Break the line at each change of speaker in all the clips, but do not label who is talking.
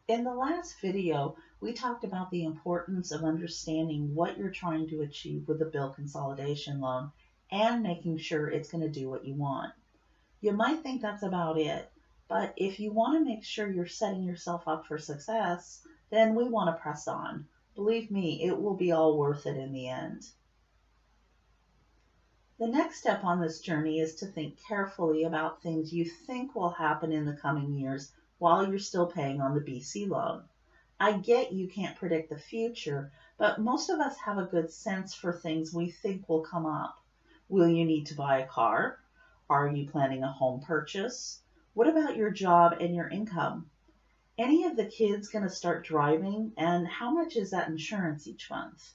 In the last video, we talked about the importance of understanding what you're trying to achieve with a bill consolidation loan and making sure it's going to do what you want. You might think that's about it, but if you want to make sure you're setting yourself up for success, then we want to press on. Believe me, it will be all worth it in the end. The next step on this journey is to think carefully about things you think will happen in the coming years while you're still paying on the BC loan. I get you can't predict the future, but most of us have a good sense for things we think will come up. Will you need to buy a car? Are you planning a home purchase? What about your job and your income? Any of the kids going to start driving, and how much is that insurance each month?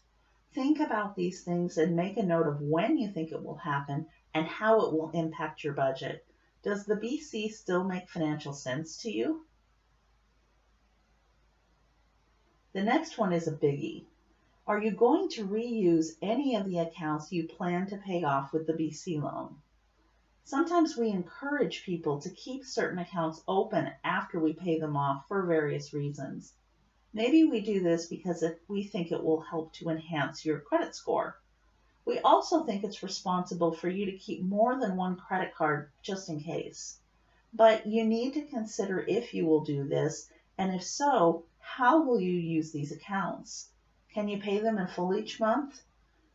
Think about these things and make a note of when you think it will happen and how it will impact your budget. Does the BC still make financial sense to you? The next one is a biggie. Are you going to reuse any of the accounts you plan to pay off with the BC loan? Sometimes we encourage people to keep certain accounts open after we pay them off for various reasons. Maybe we do this because we think it will help to enhance your credit score. We also think it's responsible for you to keep more than one credit card just in case. But you need to consider if you will do this, and if so, how will you use these accounts? Can you pay them in full each month?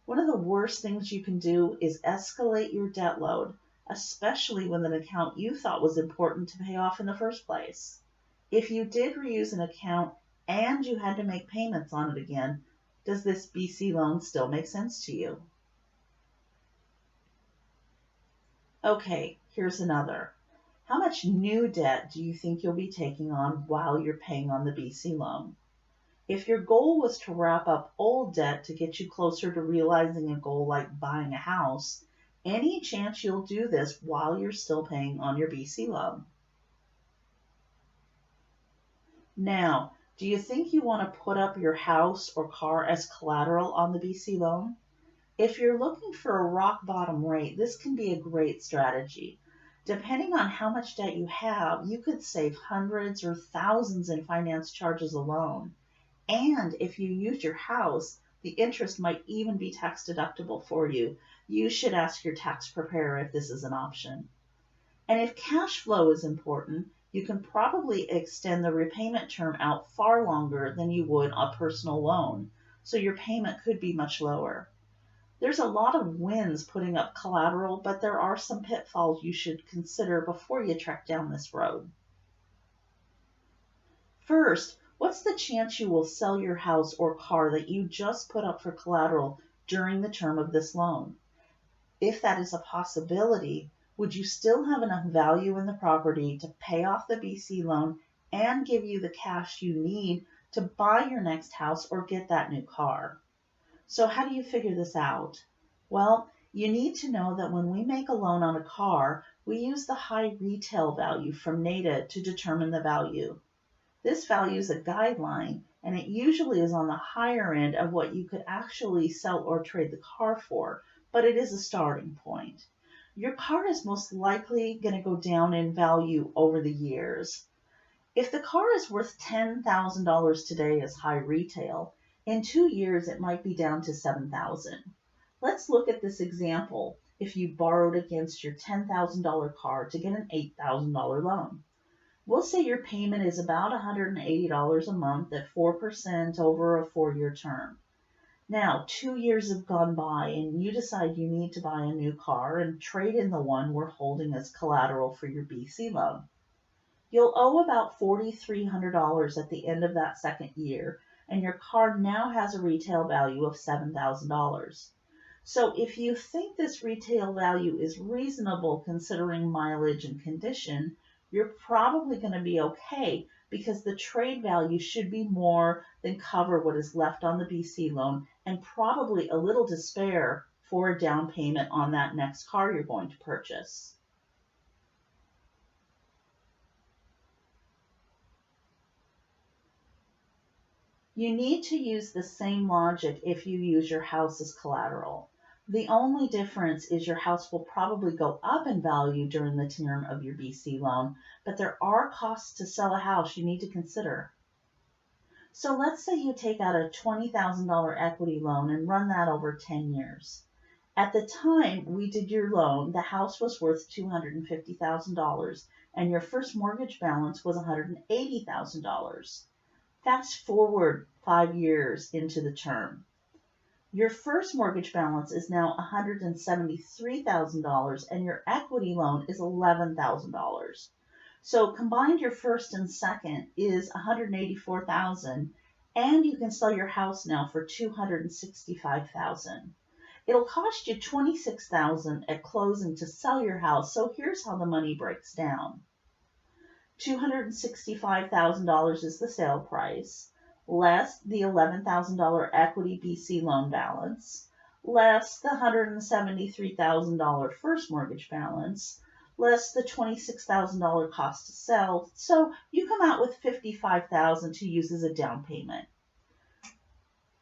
One of the worst things you can do is escalate your debt load, especially with an account you thought was important to pay off in the first place. If you did reuse an account and you had to make payments on it again, does this BC loan still make sense to you? Okay, here's another. How much new debt do you think you'll be taking on while you're paying on the BC loan? If your goal was to wrap up old debt to get you closer to realizing a goal like buying a house, any chance you'll do this while you're still paying on your BC loan? Now, do you think you want to put up your house or car as collateral on the BC loan? If you're looking for a rock bottom rate, this can be a great strategy. Depending on how much debt you have, you could save hundreds or thousands in finance charges alone. And if you use your house, the interest might even be tax deductible for you. You should ask your tax preparer if this is an option. And if cash flow is important, you can probably extend the repayment term out far longer than you would a personal loan, so your payment could be much lower. There's a lot of wins putting up collateral, but there are some pitfalls you should consider before you trek down this road. First, what's the chance you will sell your house or car that you just put up for collateral during the term of this loan? If that is a possibility, would you still have enough value in the property to pay off the BC loan and give you the cash you need to buy your next house or get that new car? So how do you figure this out? Well, you need to know that when we make a loan on a car, we use the high retail value from NADA to determine the value. This value is a guideline, and it usually is on the higher end of what you could actually sell or trade the car for, but it is a starting point. Your car is most likely going to go down in value over the years. If the car is worth $10,000 today as high retail, in 2 years it might be down to $7,000. Let's look at this example if you borrowed against your $10,000 car to get an $8,000 loan. We'll say your payment is about $180 a month at 4% over a 4-year term. Now, 2 years have gone by and you decide you need to buy a new car and trade in the one we're holding as collateral for your BC loan. You'll owe about $4,300 at the end of that second year, and your car now has a retail value of $7,000. So if you think this retail value is reasonable considering mileage and condition, you're probably going to be okay because the trade value should be more than cover what is left on the BC loan and probably a little to spare for a down payment on that next car you're going to purchase. You need to use the same logic if you use your house as collateral. The only difference is your house will probably go up in value during the term of your BC loan, but there are costs to sell a house you need to consider. So let's say you take out a $20,000 equity loan and run that over 10 years. At the time we did your loan, the house was worth $250,000 and your first mortgage balance was $180,000. Fast forward 5 years into the term. Your first mortgage balance is now $173,000 and your equity loan is $11,000. So combined your first and second is $184,000 and you can sell your house now for $265,000. It'll cost you $26,000 at closing to sell your house. So here's how the money breaks down. $265,000 is the sale price, less the $11,000 equity BC loan balance, less the $173,000 first mortgage balance, less the $26,000 cost to sell. So you come out with $55,000 to use as a down payment.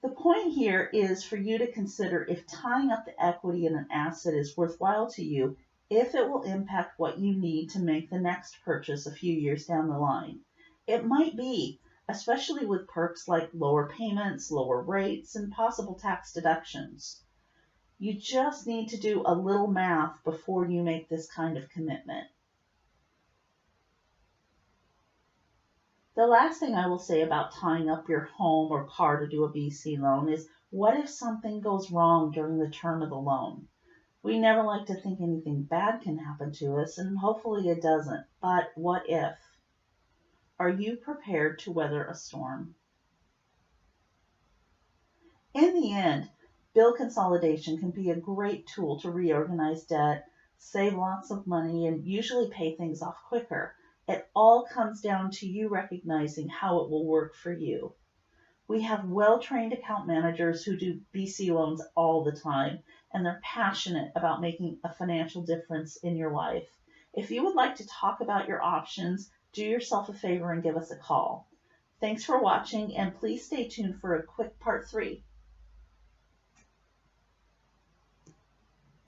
The point here is for you to consider if tying up the equity in an asset is worthwhile to you, if it will impact what you need to make the next purchase a few years down the line. It might be, especially with perks like lower payments, lower rates, and possible tax deductions. You just need to do a little math before you make this kind of commitment. The last thing I will say about tying up your home or car to do a BC loan is, what if something goes wrong during the term of the loan? We never like to think anything bad can happen to us, and hopefully it doesn't. But what if? Are you prepared to weather a storm? In the end, bill consolidation can be a great tool to reorganize debt, save lots of money, and usually pay things off quicker. It all comes down to you recognizing how it will work for you. We have well-trained account managers who do BC loans all the time, and they're passionate about making a financial difference in your life. If you would like to talk about your options, do yourself a favor and give us a call. Thanks for watching, and please stay tuned for a quick part 3.